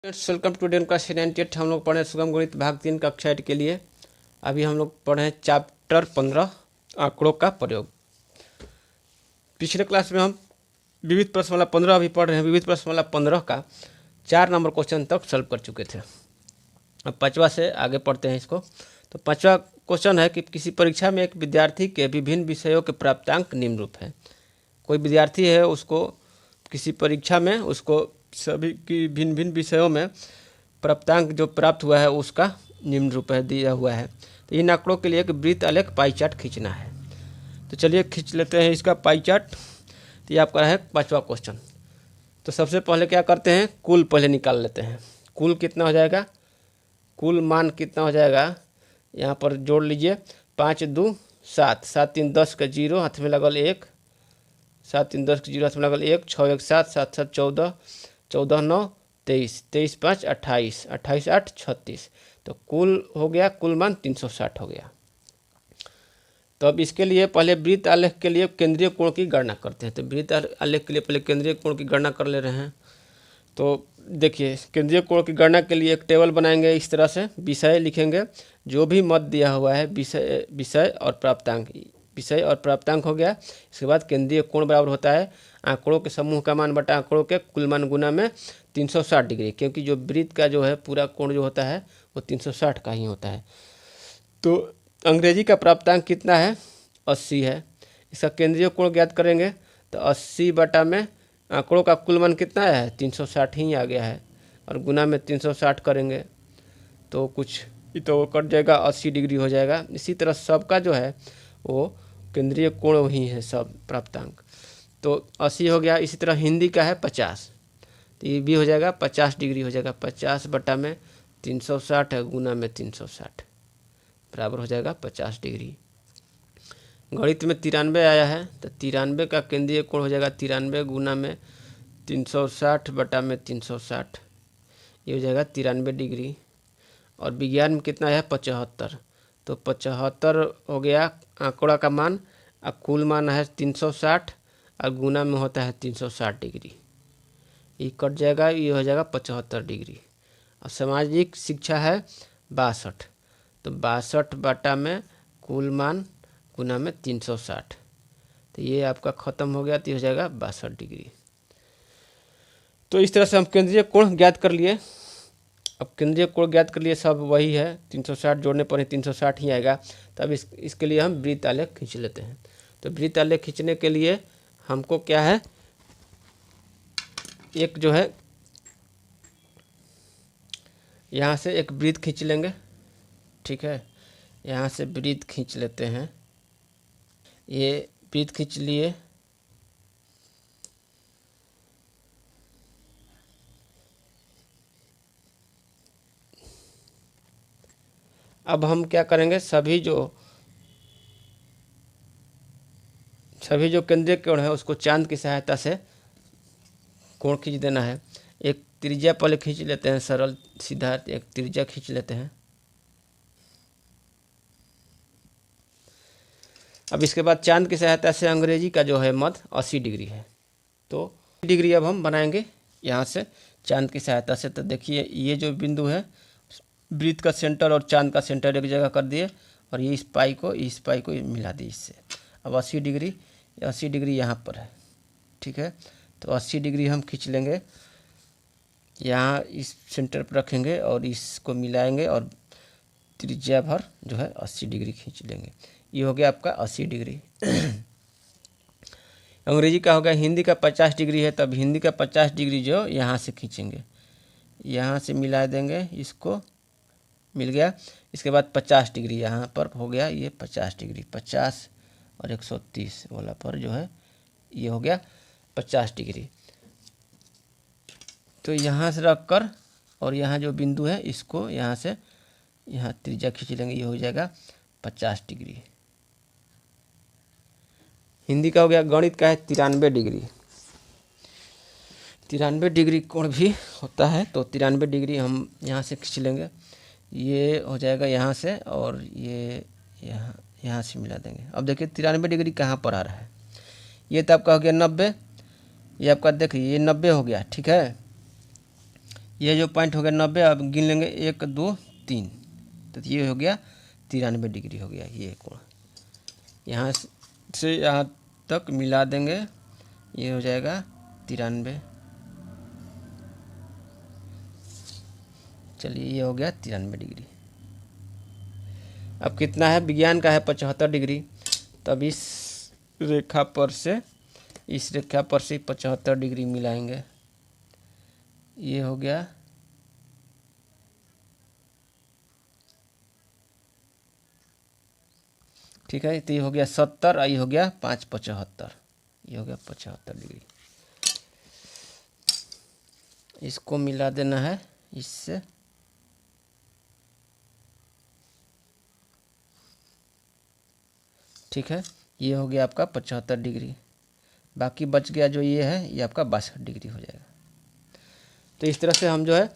Welcome to Dane class 98। हम लोग पढ़े सुगम गणित भाग 3 कक्षा 8 के लिए। अभी हम लोग पढ़े चैप्टर 15 आंकड़ों का प्रयोग। पिछले क्लास में हम विविध प्रश्नमाला 15 अभी पढ़ रहे हैं। विविध प्रश्नमाला 15 का 4 नंबर क्वेश्चन तक सॉल्व कर चुके थे। अब 5वां से आगे पढ़ते हैं इसको। तो 5वां क्वेश्चन है कि किसी परीक्षा में एक विद्यार्थी के विभिन्न विषयों के प्राप्तांक निम्न रूप है। कोई विद्यार्थी है, उसको किसी परीक्षा में उसको सभी की भिन्न भिन्न विषयों में प्राप्तांक जो प्राप्त हुआ है उसका निम्न रूप है दिया हुआ है। तो इन आंकड़ों के लिए एक वृत्त आलेख पाई चार्ट खींचना है। तो चलिए खींच लेते हैं इसका पाई चार्ट। तो ये आपका है 5वां क्वेश्चन। तो सबसे पहले क्या करते हैं, कुल पहले निकाल लेते हैं। कुल कितना हो जाएगा, कुल मान कितना हो जाएगा, यहाँ पर जोड़ लीजिए। 5 2 7, 7 3 10 का 0 हाथ में लगल 1, 7 3 10 के 0 हाथ में लगल 1, 6 1 7, 7 7 14, 14 9 23, 23 5 28, 28 8 36। तो कुल हो गया, कुल मान 360 हो गया। तो अब इसके लिए पहले वृत्त आलेख के लिए केंद्रीय कोण की गणना करते हैं। तो वृत्त आलेख के लिए पहले केंद्रीय कोण की गणना कर ले रहे हैं। तो देखिए, केंद्रीय कोण की गणना के लिए एक टेबल बनाएंगे। इस तरह से विषय लिखेंगे, जो भी मत दिया हुआ है विषय और प्राप्तांक, विषय और प्राप्तांक हो गया। इसके बाद केंद्रीय कोण बराबर होता है आंकड़ों के समूह का मान बटा आंकड़ों के कुल मान गुना में 360 डिग्री, क्योंकि जो वृत्त का जो है पूरा कोण जो होता है वो 360 का ही होता है। तो अंग्रेजी का प्राप्तांक कितना है, 80 है। इसका केंद्रीय कोण ज्ञात करेंगे तो 80 बटा में आंकड़ों का कुल मान कितना है, 360 ही आ गया है, और गुना में 360 करेंगे तो कुछ तो कट जाएगा, 80 डिग्री हो जाएगा। इसी तरह सबका जो है वो केंद्रीय कोण वही है सब प्राप्तांक। तो 80 हो गया। इसी तरह हिंदी का है 50, तो ये भी हो जाएगा 50 डिग्री हो जाएगा। 50 बटा में 360 है, गुना में 360 बराबर हो जाएगा 50 डिग्री। गणित में 93 आया है, तो 93 का केंद्रीय कोण हो जाएगा 93 गुना में 360 बटा में 360, ये हो जाएगा 93 डिग्री। और विज्ञान में कितना है, 75, तो 75 हो गया आंकड़ा का मान, और कुल मान है 360 और गुना में होता है 360 डिग्री, ये कट जाएगा, ये हो जाएगा 75 डिग्री। और सामाजिक शिक्षा है 62, तो 62 बटा में कुल मान गुना में 360, तो ये आपका ख़त्म हो गया, तो ये हो जाएगा 62 डिग्री। तो इस तरह से हम केंद्रीय कोण ज्ञात कर लिए। अब केंद्रीय कोण ज्ञात कर लिए, सब वही है, 360 जोड़ने पर ही 360 ही आएगा। तो अब इसके लिए हम वृत्त आलेख खींच लेते हैं। तो वृत्त आलेख खींचने के लिए हमको क्या है, एक जो है यहाँ से एक वृत्त खींच लेंगे, ठीक है। यहाँ से वृत्त खींच लेते हैं, ये वृत्त खींच लिए। अब हम क्या करेंगे, सभी जो केंद्रीय कोण है उसको चांद की सहायता से कोण खींच देना है। एक त्रिज्या पहले खींच लेते हैं, सरल सीधा एक त्रिज्या खींच लेते हैं। अब इसके बाद चांद की सहायता से अंग्रेजी का जो है मध्य 80 डिग्री है, तो डिग्री अब हम बनाएंगे यहाँ से चांद की सहायता से। तो देखिए, ये जो बिंदु है वृत्त का सेंटर और चांद का सेंटर एक जगह कर दिए, और ये इस पाई को मिला दिए इससे। अब 80 डिग्री यहाँ पर है, ठीक है। तो 80 डिग्री हम खींच लेंगे, यहाँ इस सेंटर पर रखेंगे और इसको मिलाएंगे और त्रिज्या भर जो है 80 डिग्री खींच लेंगे। ये हो गया आपका 80 डिग्री। अंग्रेजी का हो गया, हिंदी का 50 डिग्री है, तब हिंदी का 50 डिग्री जो यहाँ से खींचेंगे, यहाँ से मिला देंगे, इसको मिल गया। इसके बाद 50 डिग्री यहाँ पर हो गया, ये 50 डिग्री, 50 और 130 वाला पर जो है ये हो गया 50 डिग्री। तो यहाँ से रख कर और यहाँ जो बिंदु है इसको यहाँ से यहाँ त्रिज्या खींच लेंगे, ये हो जाएगा 50 डिग्री। हिंदी का हो गया, गणित का है 93 डिग्री। 93 डिग्री कोण भी होता है, तो 93 डिग्री हम यहाँ से खींच लेंगे, ये हो जाएगा यहाँ से, और ये यहाँ से मिला देंगे। अब देखिए 93 डिग्री कहाँ पर आ रहा है, ये तो आपका हो गया 90, ये आपका देखिए ये 90 हो गया, ठीक है। ये जो पॉइंट हो गया 90, अब गिन लेंगे 1 2 3, तो ये हो गया 93 डिग्री हो गया ये कोण। यहाँ से यहाँ तक मिला देंगे, ये हो जाएगा 93। चलिए ये हो गया 93 डिग्री। अब कितना है, विज्ञान का है 75 डिग्री, तब इस रेखा पर से इस रेखा पर से 75 डिग्री मिलाएंगे, ये हो गया ठीक है। तो ये हो गया 70, ये हो गया 5 75, ये हो गया 75 डिग्री। इसको मिला देना है इससे, ठीक है। ये हो गया आपका 75 डिग्री। बाकी बच गया जो ये है, ये आपका 62 डिग्री हो जाएगा। तो इस तरह से हम जो है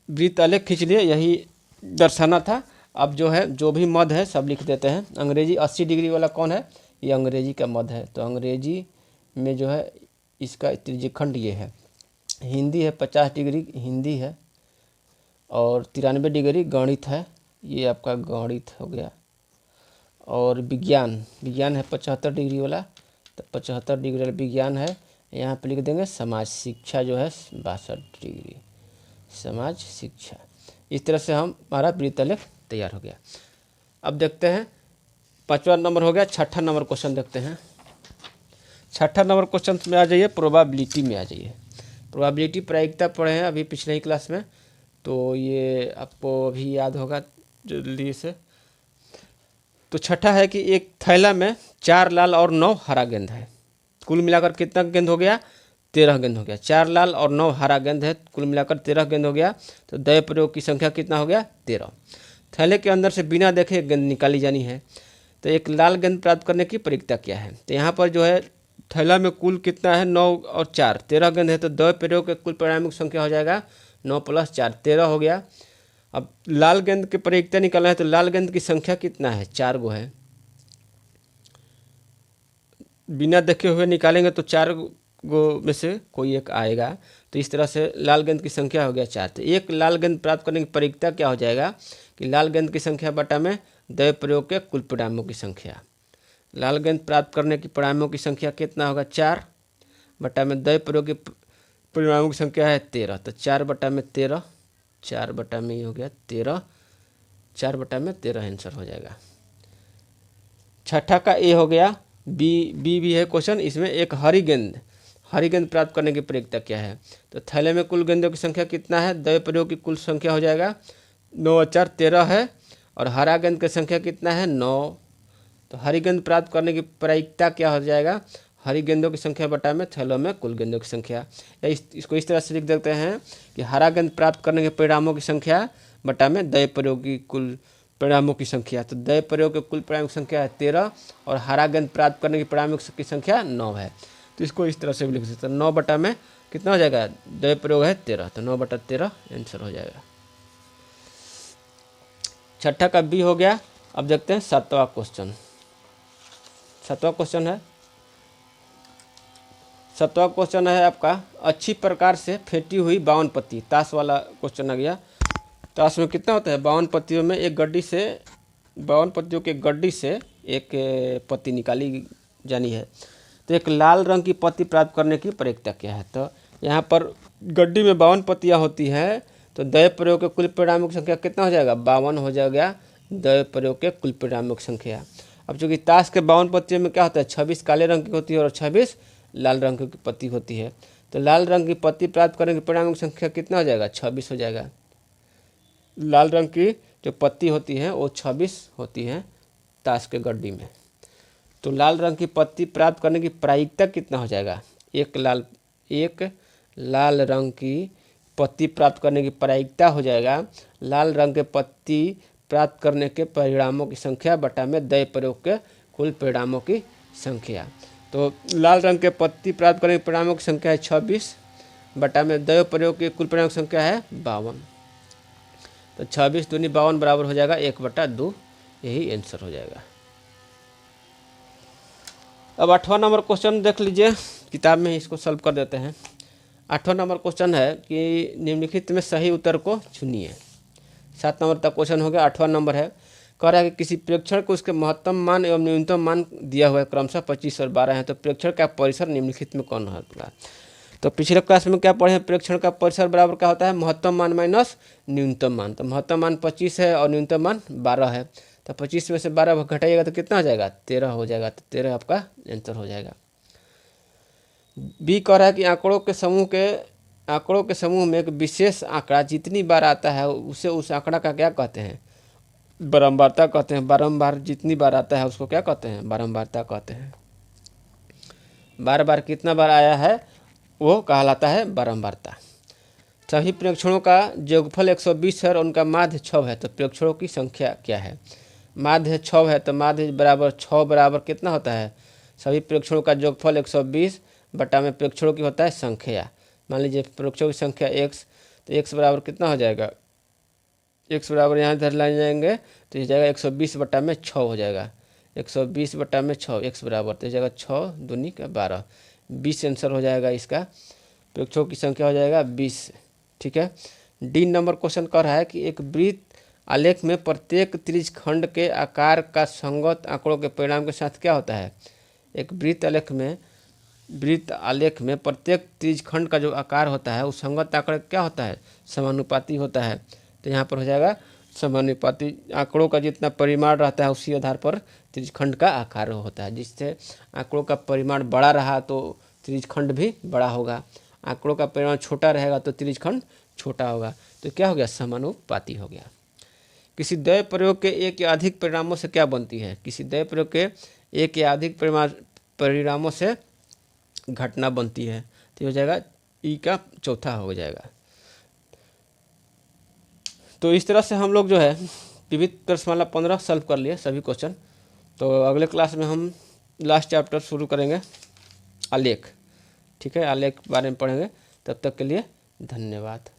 वृत्त आलेख खींच लिए, यही दर्शाना था। अब जो है जो भी मध्य है सब लिख देते हैं। अंग्रेजी 80 डिग्री वाला कौन है, ये अंग्रेजी का मध्य है, तो अंग्रेजी में जो है इसका त्रिज्यखंड ये है। हिंदी है 50 डिग्री हिंदी है, और 93 डिग्री गणित है, ये आपका गणित हो गया। और विज्ञान है 75 डिग्री वाला, तो 75 डिग्री वाला विज्ञान है। यहाँ पे लिख देंगे समाज शिक्षा जो है 62 डिग्री समाज शिक्षा। इस तरह से हमारा वृत्तालेख तैयार हो गया। अब देखते हैं 5वां नंबर हो गया। 6ठा नंबर क्वेश्चन देखते हैं। 6ठा नंबर क्वेश्चन में आ जाइए, प्रोबेबिलिटी में आ जाइए। प्रोबेबिलिटी प्रायिकता पढ़े हैं अभी पिछले ही क्लास में, तो ये आपको अभी याद होगा जल्दी से। तो छठा है कि एक थैला में 4 लाल और 9 हरा गेंद है, कुल मिलाकर कितना गेंद हो गया, 13 गेंद हो गया। 4 लाल और 9 हरा गेंद है, कुल मिलाकर 13 गेंद हो गया। तो दय प्रयोग की संख्या कितना हो गया, 13। थैले के अंदर से बिना देखे गेंद निकाली जानी है, तो एक लाल गेंद प्राप्त करने की प्रायिकता क्या है। तो यहाँ पर जो है थैला में कुल कितना है, 9 और 4 13 गेंद है, तो दय प्रयोग के कुल परिणामिक संख्या हो जाएगा 9 + 4 13 हो गया। अब लाल गेंद की प्रायिकता निकालना है, तो लाल गेंद की संख्या कितना है, 4 गो है। बिना देखे हुए निकालेंगे तो 4 गो में से कोई एक आएगा, तो इस तरह से लाल गेंद की संख्या हो गया 4। तो एक लाल गेंद प्राप्त करने की प्रायिकता क्या हो जाएगा कि लाल गेंद की संख्या बटा में दय प्रयोग के कुल परिणामों की संख्या। लाल गेंद प्राप्त करने की परिणामों की संख्या कितना होगा, 4 बटा में दय प्रयोग के परिणामों की संख्या है 13, तो 4 बटा में 13, 4 बटा में ये हो गया 13, 4 बटा में 13 आंसर हो जाएगा। छठा का ए हो गया। बी भी है क्वेश्चन, इसमें एक हरी गेंद प्राप्त करने की प्रायिकता क्या है। तो थैले में कुल गेंदों की संख्या कितना है, दय प्रयोग की कुल संख्या हो जाएगा 9 और 4 13 है, और हरा गेंद की संख्या कितना है 9। तो हरी गेंद प्राप्त करने की प्रायिकता क्या हो जाएगा, हरी गेंदों की संख्या बटा में थैलों में कुल गेंदों की संख्या। या इसको इस तरह से लिख देते हैं कि हरा गेंद प्राप्त करने के परिणामों की संख्या बटा में दय प्रयोग की कुल परिणामों की संख्या। तो दय प्रयोग के कुल परिणामों की संख्या है 13, और हरा गेंद प्राप्त करने की परिणामों की संख्या 9 है। तो इसको इस तरह से भी लिख सकते हैं, 9 बटा में कितना हो जाएगा, दय प्रयोग है 13, तो 9 बटा 13 आंसर हो जाएगा। छठा का बी हो गया। अब देखते हैं 7वां क्वेश्चन। 7वां क्वेश्चन है, 7वां क्वेश्चन है आपका अच्छी प्रकार से फेंटी हुई 52 पत्ती। ताश वाला क्वेश्चन आ गया। ताश में कितना होता है, 52 पत्तियों में एक गड्डी से 52 पत्तियों के गड्डी से एक पत्ती निकाली जानी है। तो एक लाल रंग की पत्ती प्राप्त करने की प्रायिकता क्या है। तो यहाँ पर गड्डी में 52 पत्तियाँ होती हैं, तो दय प्रयोग के कुल परिणामों की संख्या कितना हो जाएगा, 52 हो जाएगा दय प्रयोग के कुल परिणामों की संख्या। अब चूँकि ताश के 52 पत्तियों में क्या होता है, 26 काले रंग की होती है और 26 लाल रंग की पत्ती होती है। तो लाल रंग की पत्ती प्राप्त करने के परिणामों की संख्या कितना हो जाएगा, 26 हो जाएगा। लाल रंग की जो पत्ती होती है वो 26 होती है ताश के गड्डी में। तो लाल रंग की पत्ती प्राप्त करने की प्रायिकता कितना हो जाएगा, एक लाल रंग की पत्ती प्राप्त करने की प्रायिकता हो जाएगा लाल रंग के पत्ती प्राप्त करने के परिणामों की संख्या बटा में दय प्रयोग के कुल परिणामों की संख्या। तो लाल रंग के पत्ती प्राप्त करने के परिणामों की संख्या है 26 बटा में दय प्रयोग के कुल परिणामों की संख्या है 52। तो 26 दूनी 52 बराबर हो जाएगा 1/2, यही आंसर हो जाएगा। अब 8वां नंबर क्वेश्चन देख लीजिए, किताब में इसको सॉल्व कर देते हैं। 8वां नंबर क्वेश्चन है कि निम्नलिखित में सही उत्तर को चुनिए। 7 नंबर तक क्वेश्चन हो गया। 8वां नंबर है, कह रहा है कि किसी प्रेक्षण को उसके महत्तम मान एवं न्यूनतम मान दिया हुआ है, क्रमशः 25 और 12 है, तो प्रेक्षण का परिसर निम्नलिखित में कौन होगा। तो पिछले क्लास में क्या पढ़े हैं, प्रेक्षण का परिसर बराबर क्या होता है, महत्तम मान माइनस न्यूनतम मान। तो महत्तम मान 25 है और न्यूनतम मान 12 है, तो 25 में से 12 घटाइएगा तो कितना हो जाएगा, 13 हो जाएगा। तो 13 आपका आंसर हो जाएगा। बी कह रहा है कि आंकड़ों के समूह में एक विशेष आंकड़ा जितनी बार आता है उसे उस आंकड़ा का क्या कहते हैं, बारंबारता कहते हैं। बारंबार जितनी बार आता है उसको क्या कहते हैं, बारंबारता कहते हैं। बार बार कितना बार आया है वो कहलाता है बारंबारता। सभी प्रेक्षणों का योगफल 120 है और उनका माध्य 6 है, तो प्रेक्षणों की संख्या क्या है। माध्य 6 है तो माध्य बराबर 6 बराबर कितना होता है, सभी प्रेक्षणों का योगफल 120 बटा में प्रेक्षणों की होता है संख्या। मान लीजिए प्रेक्षणों की संख्या x, तो x बराबर कितना हो जाएगा, x बराबर यहाँ इधर ला जाएंगे तो ये जाएगा 120 बटा में 6 हो जाएगा। 120 बटा में 6 x बराबर तो जाएगा 6 दूनी का 12, 20 आंसर हो जाएगा इसका। प्रेक्षकों की संख्या हो जाएगा 20। ठीक है। डी नंबर क्वेश्चन कह रहा है कि एक वृत्त आलेख में प्रत्येक त्रिज्य खंड के आकार का संगत आंकड़ों के परिणाम के साथ क्या होता है। एक वृत्त आलेख में प्रत्येक त्रिज्य खंड का जो आकार होता है उस संगत आंकड़े क्या होता है, समानुपाती होता है। तो यहाँ पर हो जाएगा समानुपाती। आंकड़ों का जितना परिमाण रहता है उसी आधार पर त्रिज्यखंड का आकार होता है। जिससे आंकड़ों का परिमाण बड़ा रहा तो त्रिज्यखंड भी बड़ा होगा, आंकड़ों का परिमाण छोटा रहेगा तो त्रिज्यखंड छोटा होगा। तो क्या हो गया, समानुपाती हो गया। किसी द्वय प्रयोग के एक या अधिक परिणामों से क्या बनती है, किसी द्वय प्रयोग के एक या अधिक परिणामों से घटना बनती है, तो हो जाएगा ई का चौथा हो जाएगा। तो इस तरह से हम लोग जो है विविध प्रश्नमाला 15 सॉल्व कर लिए सभी क्वेश्चन। तो अगले क्लास में हम लास्ट चैप्टर शुरू करेंगे आलेख। ठीक है, आलेख के बारे में पढ़ेंगे। तब तक के लिए धन्यवाद।